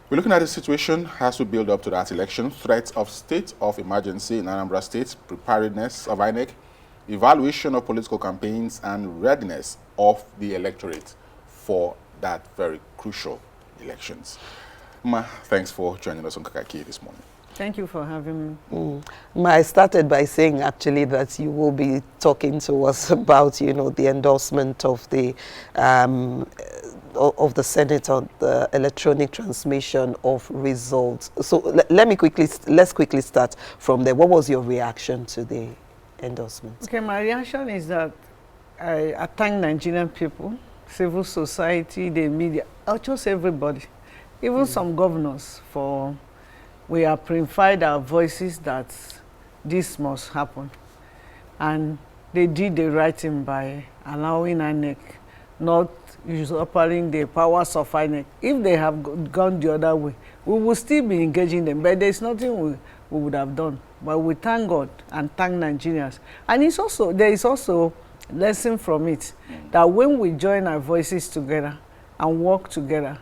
We're looking at the situation as we build up to that election, threats of state of emergency in Anambra State, preparedness of INEC, evaluation of political campaigns, and readiness of the electorate for that very crucial elections. Ma, thanks for joining us on Kakaki this morning. Thank you for having me. I started by saying actually that you will be talking to us about, you know, the endorsement of the Senate on the electronic transmission of results. So let's quickly start from there. What was your reaction to the endorsement? Okay, my reaction is that I thank Nigerian people, civil society, the media, just everybody, even some governors for. We have amplified our voices that this must happen. And they did the right thing by allowing INEC, not usurping the powers of INEC. If they have gone the other way, we will still be engaging them, but there's nothing we would have done. But we thank God and thank Nigerians. And there is also lesson from it, that when we join our voices together and work together,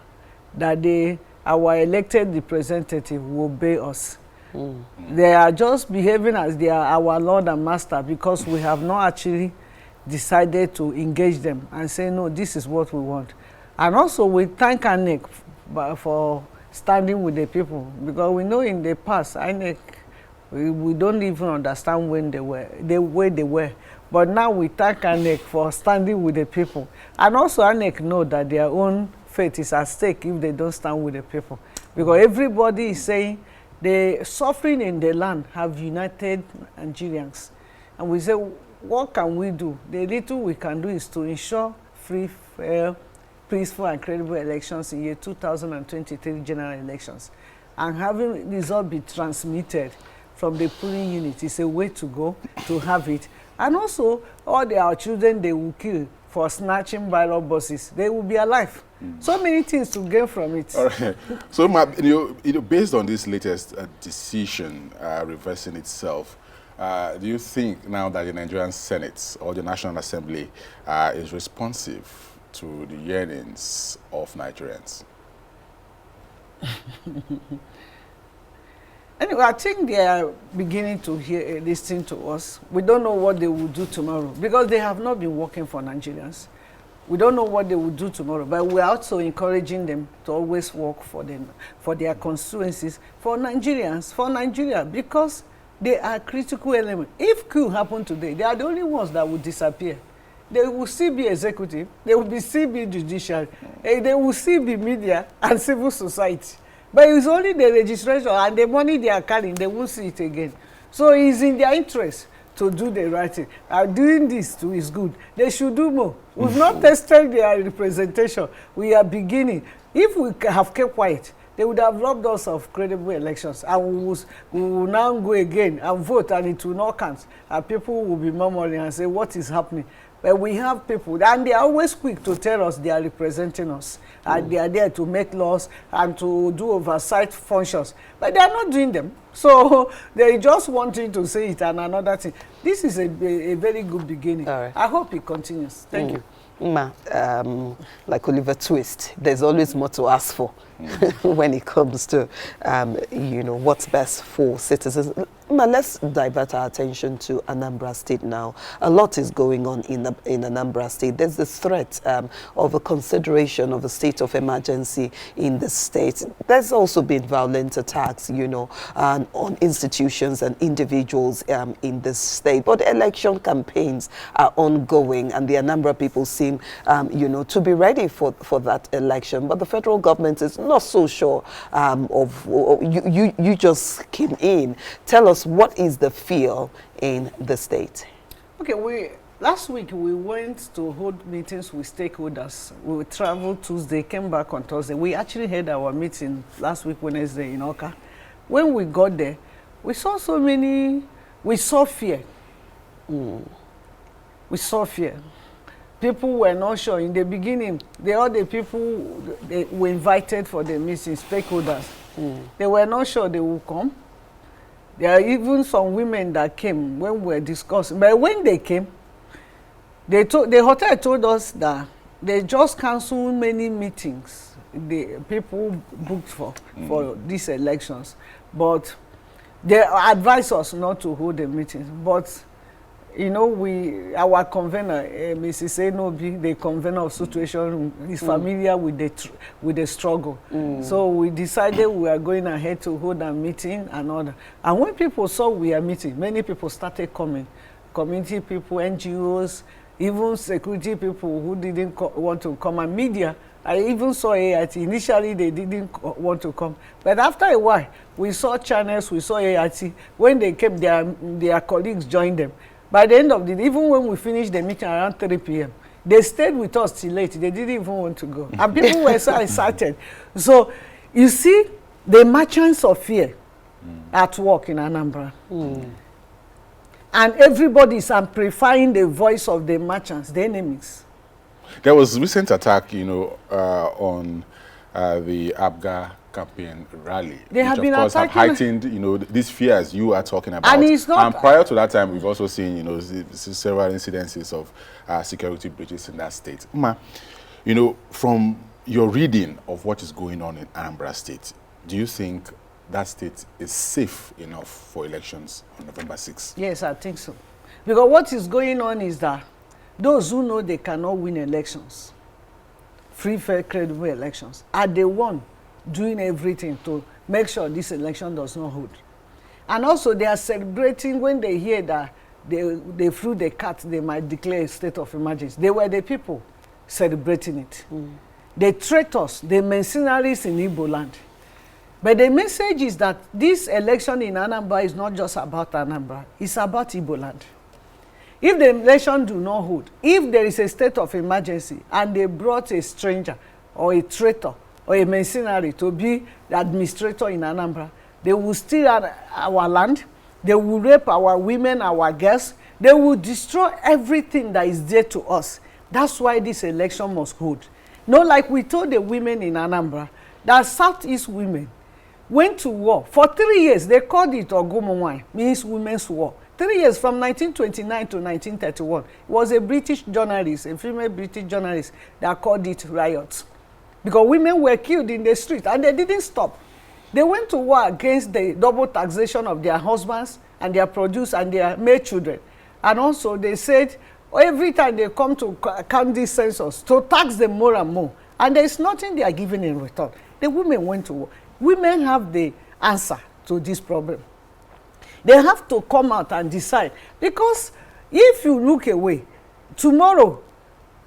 that our elected representative will obey us. They are just behaving as they are our Lord and Master because we have not actually decided to engage them and say, no, this is what we want. And also we thank INEC for standing with the people, because we know in the past, INEC, we don't even understand when they were. But now we thank INEC for standing with the people. And also INEC know that their own fate is at stake if they don't stand with the people. Because everybody is saying the suffering in the land have united Nigerians. And we say, what can we do? The little we can do is to ensure free, fair, peaceful and credible elections in year 2023 general elections. And having results be transmitted from the polling unit is a way to go to have it. And also, all our children they will kill for snatching ballot boxes, they will be alive. So many things to gain from it. All right. So, based on this latest decision reversing itself, do you think now that the Nigerian Senate or the National Assembly is responsive to the yearnings of Nigerians? Anyway, I think they are beginning to listen to us. We don't know what they will do tomorrow because they have not been working for Nigerians. We don't know what they will do tomorrow, but we are also encouraging them to always work for them, for their constituencies, for Nigerians, for Nigeria, because they are critical elements. If coup happened today, they are the only ones that will disappear. They will still be executive, they will still be judicial, they will still be media and civil society. But it's only the registration and the money they are carrying, they won't see it again. So it's in their interest to do the right thing. Doing this too is good. They should do more. We've not tested their representation. We are beginning. If we have kept quiet, they would have robbed us of credible elections. And we will now go again and vote, and it will not count. And people will be murmuring and say, what is happening? But we have people, and they are always quick to tell us they are representing us. And they are there to make laws and to do oversight functions. But they are not doing them. So they're just wanting to say it and another thing. This is a very good beginning. Right. I hope it continues. Thank you. Ma, like Oliver Twist, there's always more to ask for when it comes to, what's best for citizens. Ma, let's divert our attention to Anambra State now. A lot is going on in Anambra State. There's the threat of a consideration of a state of emergency in the state. There's also been violent attacks, on institutions and individuals in the state. But election campaigns are ongoing, and the Anambra people seem, to be ready for that election. But the federal government is not so sure you just came in. Tell us, what is the feel in the state? Okay, last week we went to hold meetings with stakeholders. We traveled Tuesday, came back on Thursday. We actually had our meeting last week, Wednesday, in Oka. When we got there, we saw we saw fear. We saw fear. People were not sure. In the beginning, all the people they were invited for the meeting, stakeholders. They were not sure they would come. There are even some women that came when we were discussing. But when they came, the hotel told us that they just canceled many meetings the people booked for these elections, but they advise us not to hold the meetings. But you know, our convener, Mrs. Enobi, the convener of situation, is familiar with the struggle. So we decided we are going ahead to hold a meeting and all that. And when people saw we are meeting, many people started coming. Community people, NGOs, even security people who didn't want to come, and media. I even saw AIT. Initially, they didn't want to come. But after a while, we saw channels, we saw AIT. When they came, their colleagues joined them. By the end of the day, even when we finished the meeting around 3 p.m., they stayed with us till late. They didn't even want to go. And people were so excited. So, you see, the merchants of fear at work in Anambra. And everybody is amplifying the voice of the merchants, the enemies. There was recent attack, you know, on the Abga campaign rally. They have been of course have heightened, you know, these fears you are talking about. And it's not. And prior to that time, we've also seen, you know, several incidences of security breaches in that state. Ma, you know, from your reading of what is going on in Anambra State, do you think that state is safe enough for elections on November 6th? Yes, I think so. Because what is going on is that those who know they cannot win elections, free, fair, credible elections, are the one doing everything to make sure this election does not hold. And also they are celebrating when they hear that they flew the cat, they might declare a state of emergency. They were the people celebrating it. The traitors, the mercenaries in Igbo land. But the message is that this election in Anambra is not just about Anambra, it's about Igbo land. If the election do not hold, if there is a state of emergency and they brought a stranger or a traitor or a mercenary to be the administrator in Anambra, they will steal our land, they will rape our women, our girls, they will destroy everything that is dear to us. That's why this election must hold. Not like we told the women in Anambra, that Southeast women went to war. For 3 years, they called it Ogumowai, means women's war. 3 years, from 1929 to 1931. It was a British journalist, a female British journalist, that called it riots. Because women were killed in the street, and they didn't stop. They went to war against the double taxation of their husbands and their produce and their male children. And also, they said, every time they come to count this census, to tax them more and more. And there is nothing they are giving in return. The women went to war. Women have the answer to this problem. They have to come out and decide. Because if you look away, tomorrow,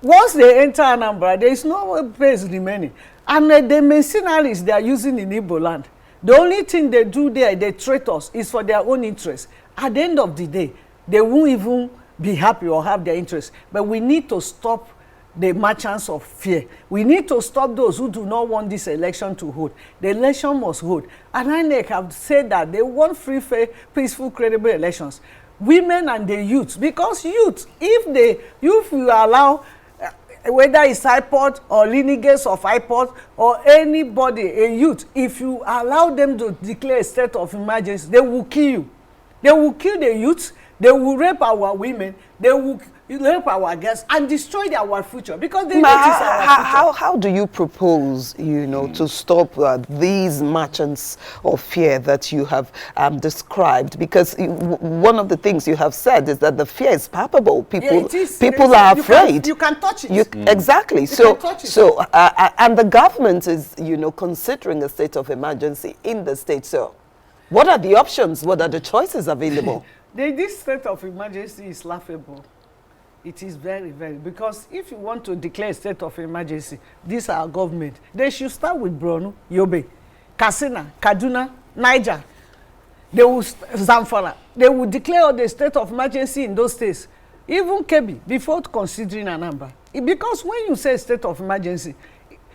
once they enter Anambra, there is no place remaining. And the mercenaries they are using in Igbo land, the only thing they do there, the traitors, is for their own interest. At the end of the day, they won't even be happy or have their interest. But we need to stop the merchants of fear. We need to stop those who do not want this election to hold. The election must hold. And INEC have said that they want free, fair, peaceful, credible elections. Women and the youth, because youth, if you allow, whether it's iPod or lineages of iPod or anybody, a youth, if you allow them to declare a state of emergency, they will kill you. They will kill the youth, they will rape our women, they will rape our girls and destroy our future, because they notice our future. How do you propose, you know, to stop these merchants of fear that you have described? Because one of the things you have said is that the fear is palpable. People are afraid. You can touch it. Exactly. And the government is, you know, considering a state of emergency in the state. So, what are the options? What are the choices available? This state of emergency is laughable. It is very, very, because if you want to declare a state of emergency, this our government, they should start with Borno, Yobe, Katsina, Kaduna, Niger. They will, Zamfara. They will declare the state of emergency in those states. Even Kebbi, before considering Anambra. Because when you say state of emergency,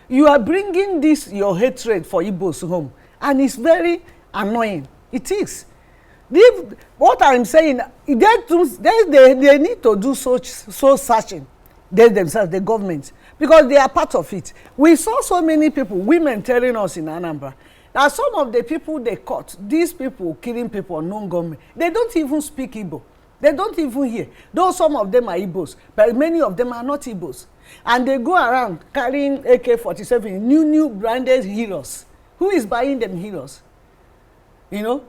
you are bringing this, your hatred for Igbos home. And it's very annoying. It is. What I'm saying, they need to do soul searching, they themselves, the government, because they are part of it. We saw so many people, women telling us in Anambra, that some of the people they caught, these people killing people, unknown government, they don't even speak Igbo. They don't even hear. Though some of them are Igbos, but many of them are not Igbos. And they go around carrying AK-47, new branded heroes. Who is buying them heroes? You know?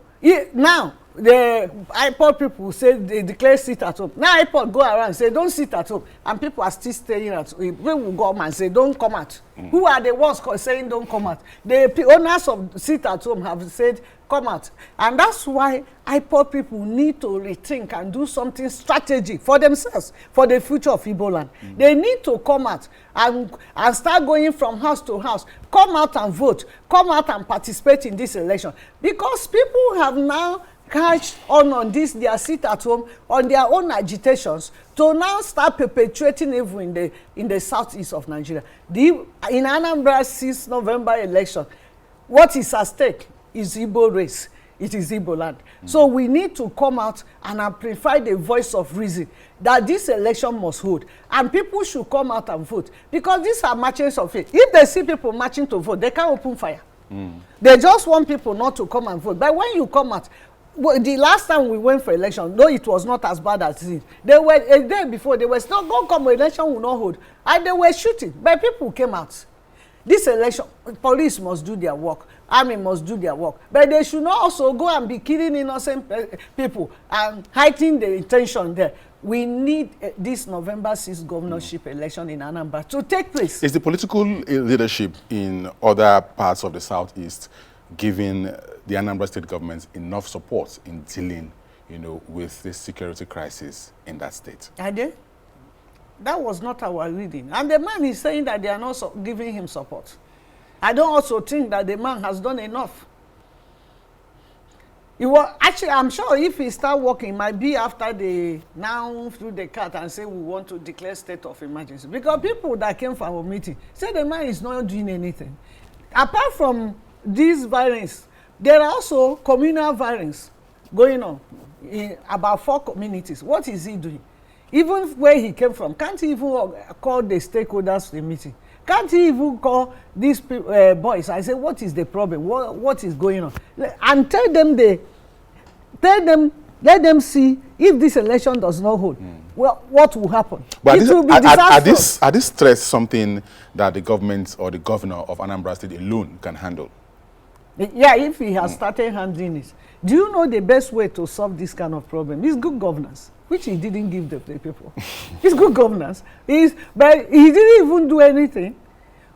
Now, the iPod people say they declare sit at home. Now iPod go around and say don't sit at home. And people are still staying at home. People will go and say don't come out. Who are the ones saying don't come out? The owners of sit at home have said come out. And that's why iPod people need to rethink and do something strategic for themselves, for the future of Igbo land. They need to come out and start going from house to house. Come out and vote. Come out and participate in this election. Because people have now catch on this their sit at home on their own agitations to now start perpetuating evil in the southeast of Nigeria. In Anambra 6 November election, what is at stake is Igbo race. It is Igbo land. So we need to come out and amplify the voice of reason that this election must hold. And people should come out and vote. Because these are marches of faith. If they see people marching to vote, they can't open fire. They just want people not to come and vote. But when you come out, well, the last time we went for election, though it was not as bad as this, they were a day before, they were still going to come, election will not hold. And they were shooting, but people came out. This election, police must do their work, army must do their work. But they should not also go and be killing innocent people and hiding the intention there. We need this November 6th governorship election in Anambra to take place. Is the political leadership in other parts of the southeast giving the Anambra State government enough support in dealing, with this security crisis in that state? Are they? That was not our reading. And the man is saying that they are not giving him support. I don't also think that the man has done enough. Actually, I'm sure if he start working, it might be after they now through the cat and say we want to declare state of emergency. Because people that came for our meeting say the man is not doing anything. Apart from these violence, there are also communal violence going on in about 4 communities. What is he doing? Even where he came from, can't he even call the stakeholders to the meeting? Can't he even call these boys and say, what is the problem? What is going on? And tell them, let them see if this election does not hold. Well, what will happen? But it will be disastrous. Are these threats something that the government or the governor of Anambra State alone can handle? Yeah, if he has started handling it. Do you know the best way to solve this kind of problem? Is good governance, which he didn't give the people. It's good governance. But he didn't even do anything.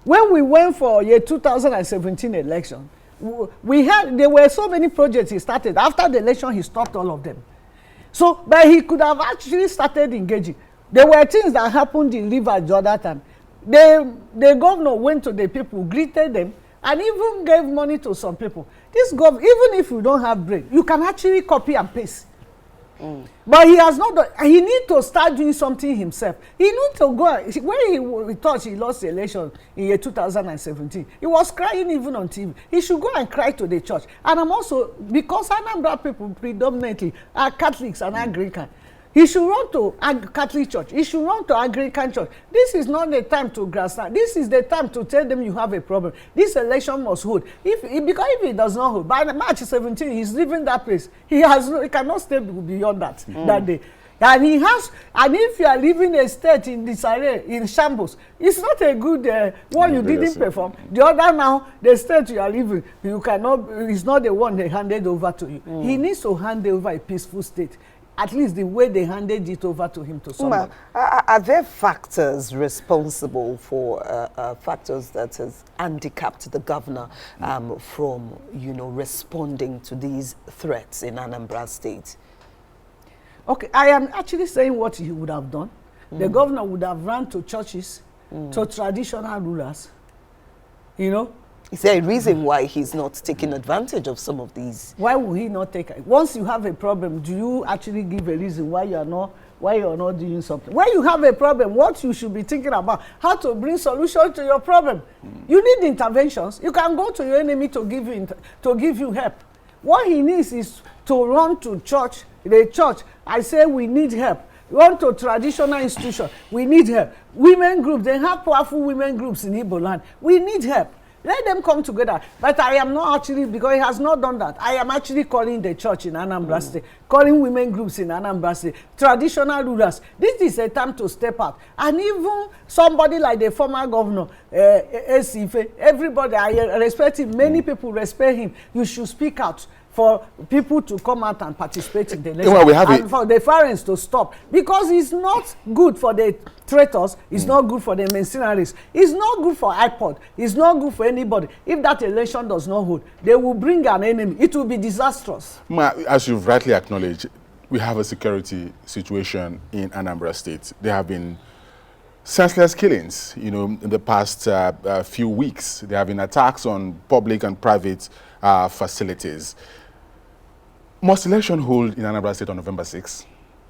When we went for year 2017 election, there were so many projects he started. After the election, he stopped all of them. So, but he could have actually started engaging. There were things that happened in River the other time. The governor went to the people, greeted them, and even gave money to some people. This even if you don't have brain, you can actually copy and paste. But he has not done. He needs to start doing something himself. He needs to go. When he thought he lost the election in year 2017, he was crying even on TV. He should go and cry to the church. And I'm also, because Anambra people predominantly are Catholics and Anglican, he should run to Catholic church. He should run to Anglican church. This is not the time to grassland. This is the time to tell them you have a problem. This election must hold. Because if it does not hold, by March 17, he's leaving that place. He cannot stay beyond that day. And if you are living a state in disarray, in shambles, it's not a good one you didn't perform. The other now, the state you are living, it's not the one they handed over to you. He needs to hand over a peaceful state. At least the way they handed it over to him to someone. Are there factors responsible for factors that has handicapped the governor from, responding to these threats in Anambra State? Okay, I am actually saying what he would have done. The governor would have run to churches, to traditional rulers, Is there a reason why he's not taking advantage of some of these? Why would he not take it? Once you have a problem, do you actually give a reason why you're not doing something? When you have a problem, what you should be thinking about, how to bring solution to your problem. You need interventions. You can go to your enemy to give you help. What he needs is to run to church, the church. I say we need help. Run to traditional institution. We need help. Women groups, they have powerful women groups in Igbo land. We need help. Let them come together. But I am not actually, because he has not done that, I am actually calling the church in Anambra State, calling women groups in Anambra State, traditional rulers. This is a time to step out. And even somebody like the former governor, SYMFONI, everybody, I respect him, many people respect him. You should speak out for people to come out and participate in the election, and for the foreigners to stop, because it's not good for the traitors, it's not good for the mercenaries, it's not good for iPod, it's not good for anybody. If that election does not hold, they will bring an enemy. It will be disastrous. As you've rightly acknowledged, we have a security situation in Anambra State. There have been senseless killings, you know, in the past few weeks. There have been attacks on public and private facilities. Must election hold in Anambra State on November 6th?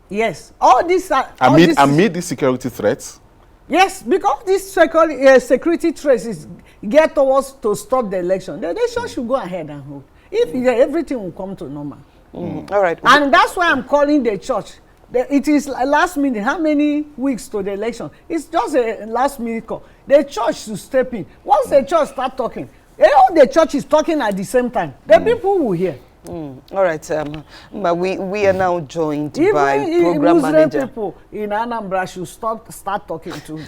Yes. All these are... Amid these security threats? Yes, because this security threats get towards to stop the election. The election should go ahead and hold. If everything will come to normal. All right. And that's why I'm calling the church. It is last minute. How many weeks to the election? It's just a last minute call. The church should step in. Once the church start talking, all the church is talking at the same time. The people will hear. All right, but we are now joined by program manager. People in Anambra should start talking to.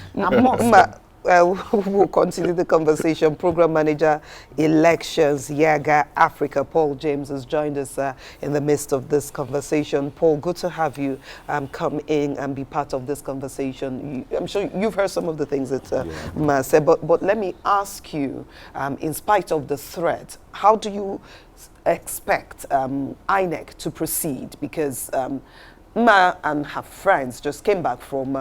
We'll continue the conversation. Program manager, elections, Yaga Africa, Paul James has joined us in the midst of this conversation. Paul, good to have you come in and be part of this conversation. I'm sure you've heard some of the things that Ma said, but let me ask you, in spite of the threat, how do you expect INEC to proceed? Because Ma and her friends just came back from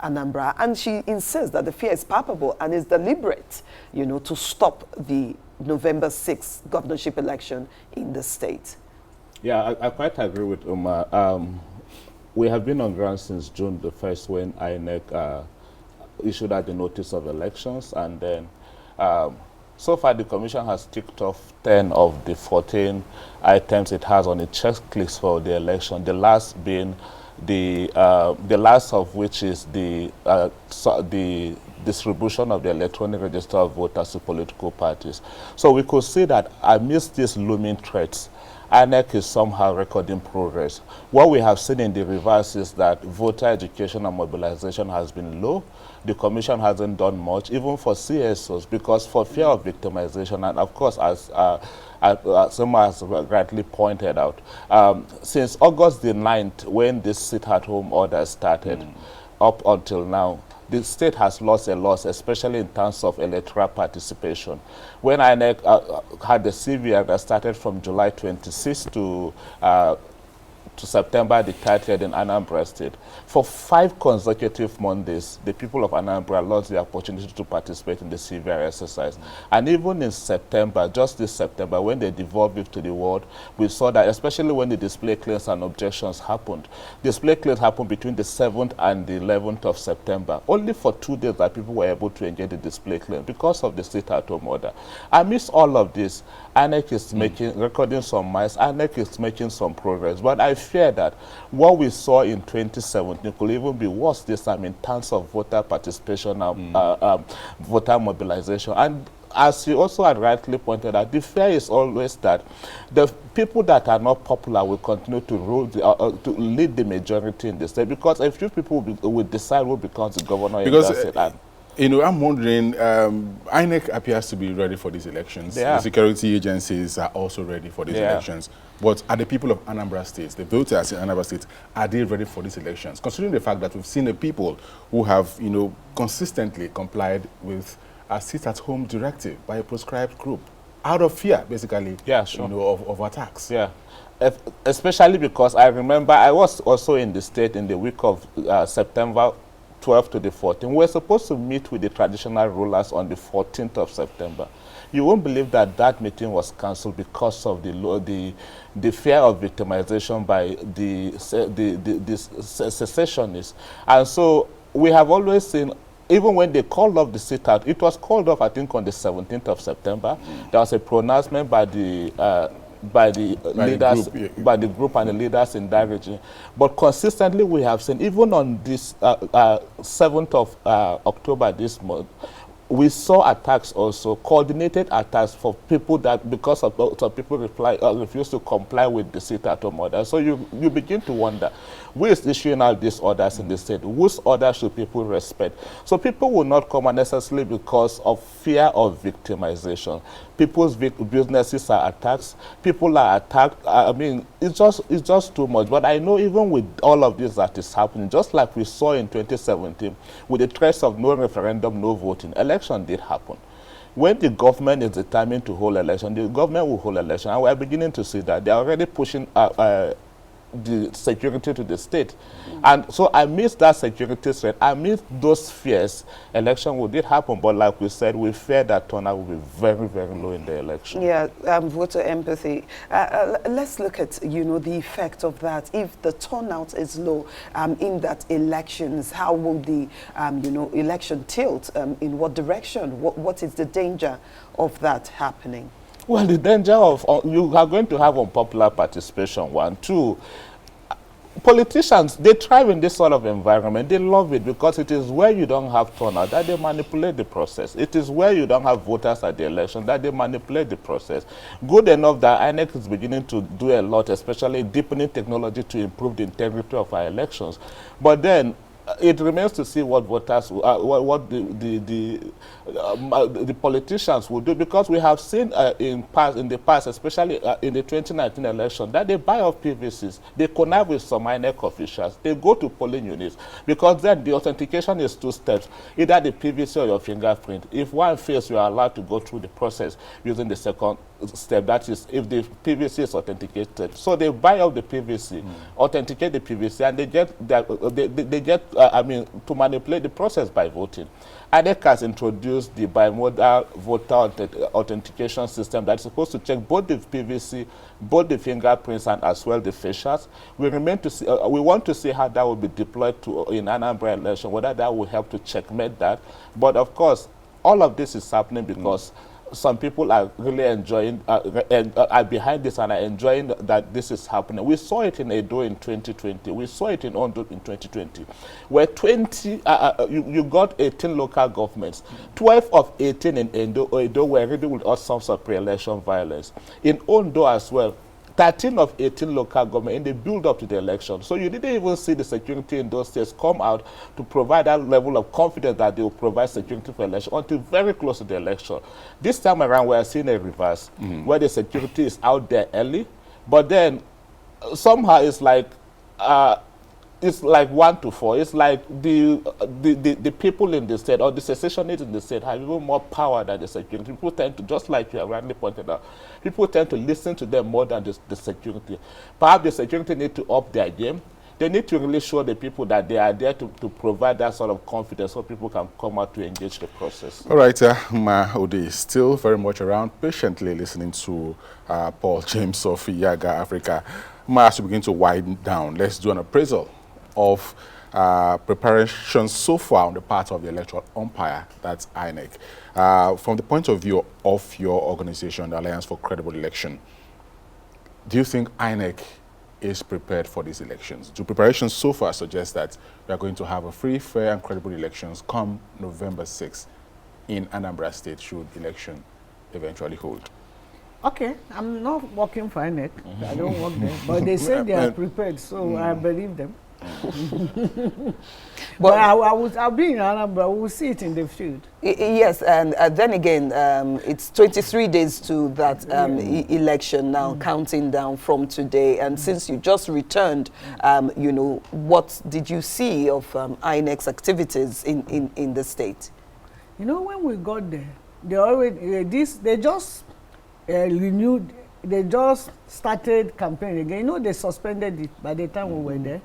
Anambra, and she insists that the fear is palpable and is deliberate, you know, to stop the November 6th governorship election in the state. Yeah, I quite agree with Umar. We have been on ground since June the 1st when INEC issued out the notice of elections, and then so far the Commission has ticked off 10 of the 14 items it has on its checklist for the election, the last being the last of which is the distribution of the electronic register of voters to political parties. So we could see that amidst these looming threats, INEC is somehow recording progress. What we have seen in the reverse is that voter education and mobilization has been low. The Commission hasn't done much, even for CSOs, because for fear of victimization, and of course, as someone has rightly pointed out, since August the 9th, when this sit-at-home order started, up until now, the state has lost a lot, especially in terms of electoral participation. When INEC had the CVR that started from July 26th to September the 30th in Anambra State, for 5 consecutive Mondays, the people of Anambra lost the opportunity to participate in the CVR exercise. And even in September, just this September, when they devolved it to the ward, we saw that, especially when the display claims and objections happened. Display claims happened between the 7th and the 11th of September. Only for 2 days that people were able to engage the display claim because of the sit-at-home order. Amidst all of this, INEC is recording some miles, INEC is making some progress, but I fear that what we saw in 2017 could even be worse this time in terms of voter participation and voter mobilization. And as you also had rightly pointed out, the fear is always that the people that are not popular will continue to rule, to lead the majority in the state, because a few people will decide who becomes the governor in the state. You know, I'm wondering, INEC appears to be ready for these elections. The security agencies are also ready for these elections. But are the people of Anambra State, the voters in Anambra State, are they ready for these elections? Considering the fact that we've seen the people who have, you know, consistently complied with a sit-at-home directive by a proscribed group, out of fear, basically, you know, of attacks. Yeah. Especially because I remember I was also in the state in the week of September 12th to the 14th. We were supposed to meet with the traditional rulers on the 14th of September. You won't believe that that meeting was cancelled because of the fear of victimization by the secessionists. And so we have always seen, even when they called off the sit-out, it was called off, I think, on the 17th of September. There was a pronouncement by the leaders, by the group and the leaders in that region. But consistently we have seen, even on this 7th of October this month, we saw attacks also, coordinated attacks for people that, because of some people refuse to comply with the sit-at-home order. So you begin to wonder, who is issuing out these orders in the state? Whose orders should people respect? So people will not come unnecessarily because of fear of victimization. People's businesses are attacked. People are attacked. I mean, it's just too much. But I know even with all of this that is happening, just like we saw in 2017, with the threats of no referendum, no voting, election did happen. When the government is determined to hold election, the government will hold election. And we're beginning to see that. They're already pushing the security to the state. And so amidst that security threat, amidst those fears, election did happen. But like we said, we fear that turnout will be very, very low in the election. Yeah, voter empathy. Let's look at, the effect of that. If the turnout is low in that elections, how will the, election tilt? In what direction? What is the danger of that happening? Well, the danger of, you are going to have unpopular participation, one. Two, politicians, they thrive in this sort of environment. They love it because it is where you don't have turnout that they manipulate the process. It is where you don't have voters at the election that they manipulate the process. Good enough that INEC is beginning to do a lot, especially deepening technology to improve the integrity of our elections. But then, it remains to see what voters, what the politicians will do, because we have seen in the past, especially in the 2019 election, that they buy off PVCs, they connive with some INEC officials, they go to polling units, because then the authentication is 2 steps, either the PVC or your fingerprint. If one fails, you are allowed to go through the process using the second step, that is if the PVC is authenticated. So they buy out the PVC, authenticate the PVC, and they get to manipulate the process by voting. INEC has introduced the bimodal voter authentication system that is supposed to check both the PVC, both the fingerprints, and as well the facials. We want to see how that will be deployed in Anambra election, whether that will help to checkmate that. But of course, all of this is happening because some people are really enjoying, are behind this and are enjoying that this is happening. We saw it in Edo in 2020. We saw it in Ondo in 2020, where you got 18 local governments. 12 of 18 in Edo were already with all sorts of pre-election violence. In Ondo as well, 13 of 18 local government in the build-up to the election. So you didn't even see the security in those states come out to provide that level of confidence that they will provide security for election until very close to the election. This time around, we are seeing a reverse, where the security is out there early, but then somehow it's like 1 to 4. It's like the people in the state, or the secessionists in the state, have even more power than the security. People tend to, just like you have rightly pointed out, people tend to listen to them more than the security. Perhaps the security need to up their game. They need to really show the people that they are there to provide that sort of confidence so people can come out to engage the process. All right, Ma Odi is still very much around, patiently listening to Paul James of Yaga Africa. Ma, as we begin to wind down, let's do an appraisal of preparations so far on the part of the electoral umpire, that's INEC. From the point of view of your organization, the Alliance for Credible Election, do you think INEC is prepared for these elections? Do preparations so far suggest that we are going to have a free, fair, and credible elections come November 6th in Anambra State, should election eventually hold? Okay, I'm not working for INEC. I don't work there. But they say they are prepared, so I believe them. But I'll be in Anambra. We'll see it in the field. Yes, and then again, it's 23 days to that election now, counting down from today. And since you just returned, what did you see of INEC's activities in the state? When we got there, they just renewed. They just started campaign again. They suspended it by the time we were there.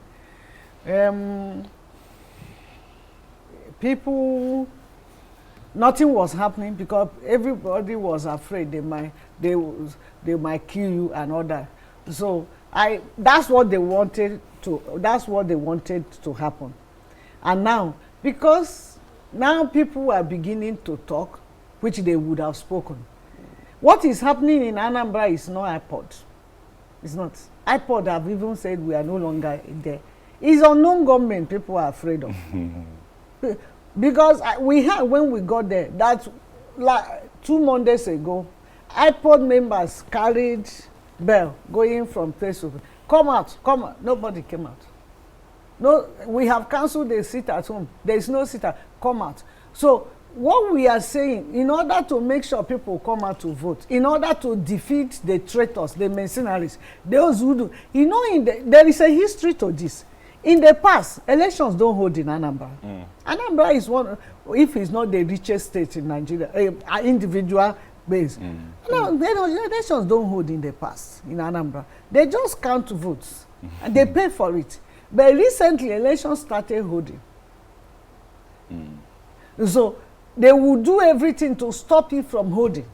People, nothing was happening because everybody was afraid they might kill you and all that. So that's what they wanted to happen. And now, because now people are beginning to talk, which they would have spoken. What is happening in Anambra is not iPod. It's not. iPod have even said we are no longer there. It's unknown government people are afraid of. Because we had, when we got there, that like 2 Mondays ago, iPod members carried bell going from place to place. Come out, come out. Nobody came out. No, we have cancelled the seat at home. There is no seat at, come out. So what we are saying, in order to make sure people come out to vote, in order to defeat the traitors, the mercenaries, those who do, you know, there is a history to this. In the past, elections don't hold in Anambra. Anambra is one, if it's not the richest state in Nigeria, individual base. No, elections don't hold in the past in Anambra. They just count votes and they pay for it. But recently, elections started holding. So they will do everything to stop it from holding.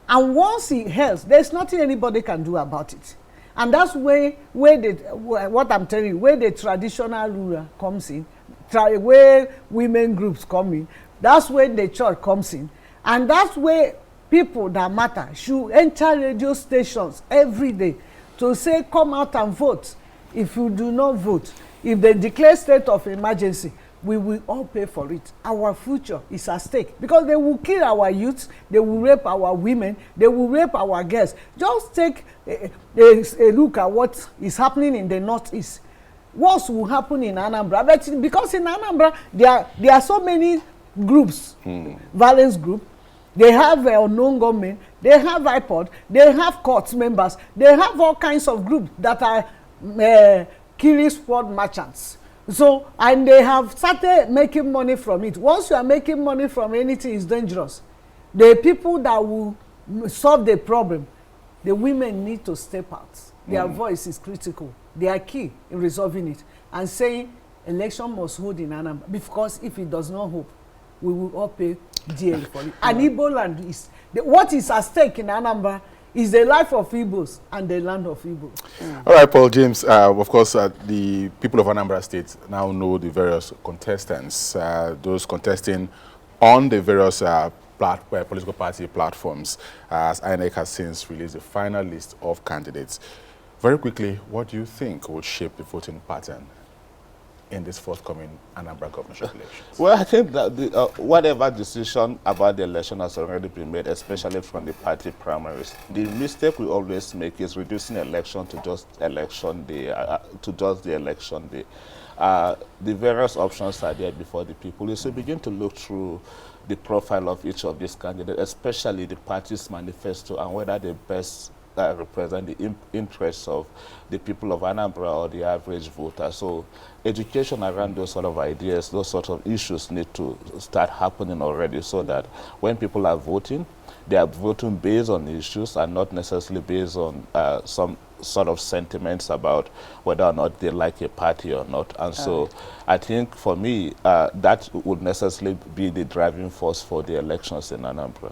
And once it holds, there's nothing anybody can do about it. And that's where what I'm telling you, where the traditional ruler comes in, where women groups come in, that's where the church comes in. And that's where people that matter should enter radio stations every day to say, come out and vote. If you do not vote, if they declare state of emergency, we will all pay for it. Our future is at stake because they will kill our youths, they will rape our women, they will rape our girls. Just take a look at what is happening in the northeast. What will happen in Anambra? But because in Anambra, there are so many groups, violence group. They have unknown government, they have iPod, they have court members, they have all kinds of groups that are killing sport merchants. So, and they have started making money from it. Once you are making money from anything, it's dangerous. The people that will solve the problem, the women need to step out. Their voice is critical. They are key in resolving it. And saying election must hold in Anambra, because if it does not hold, we will all pay dearly for it. And Igbo land is, what is at stake in Anambra is the life of Igbos and the land of Igbos. All right, Paul James, of course, the people of Anambra State now know the various contestants, those contesting on the various political party platforms, as INEC has since released the final list of candidates. Very quickly, what do you think will shape the voting pattern in this forthcoming Anambra governorship elections? Well, I think that whatever decision about the election has already been made, especially from the party primaries. The mistake we always make is reducing election to just election day, the various options are there before the people. So begin to look through the profile of each of these candidates, especially the party's manifesto, and whether they best represent the interests of the people of Anambra or the average voter. So education around those sort of ideas, those sort of issues need to start happening already, so that when people are voting, they are voting based on issues and not necessarily based on some sort of sentiments about whether or not they like a party or not. And so I think for me, that would necessarily be the driving force for the elections in Anambra.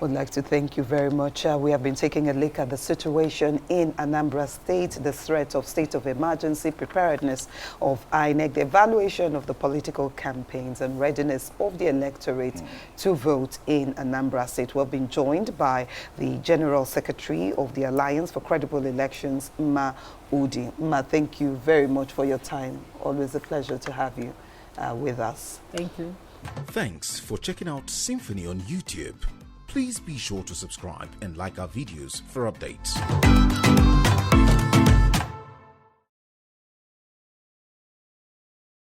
Would like to thank you very much. We have been taking a look at the situation in Anambra State, the threat of state of emergency, preparedness of INEC, the evaluation of the political campaigns and readiness of the electorate to vote in Anambra State. We've been joined by the General Secretary of the Alliance for Credible Elections, Ma Udi. Ma, thank you very much for your time. Always a pleasure to have you with us. Thank you. Thanks for checking out SYMFONI on YouTube. Please be sure to subscribe and like our videos for updates.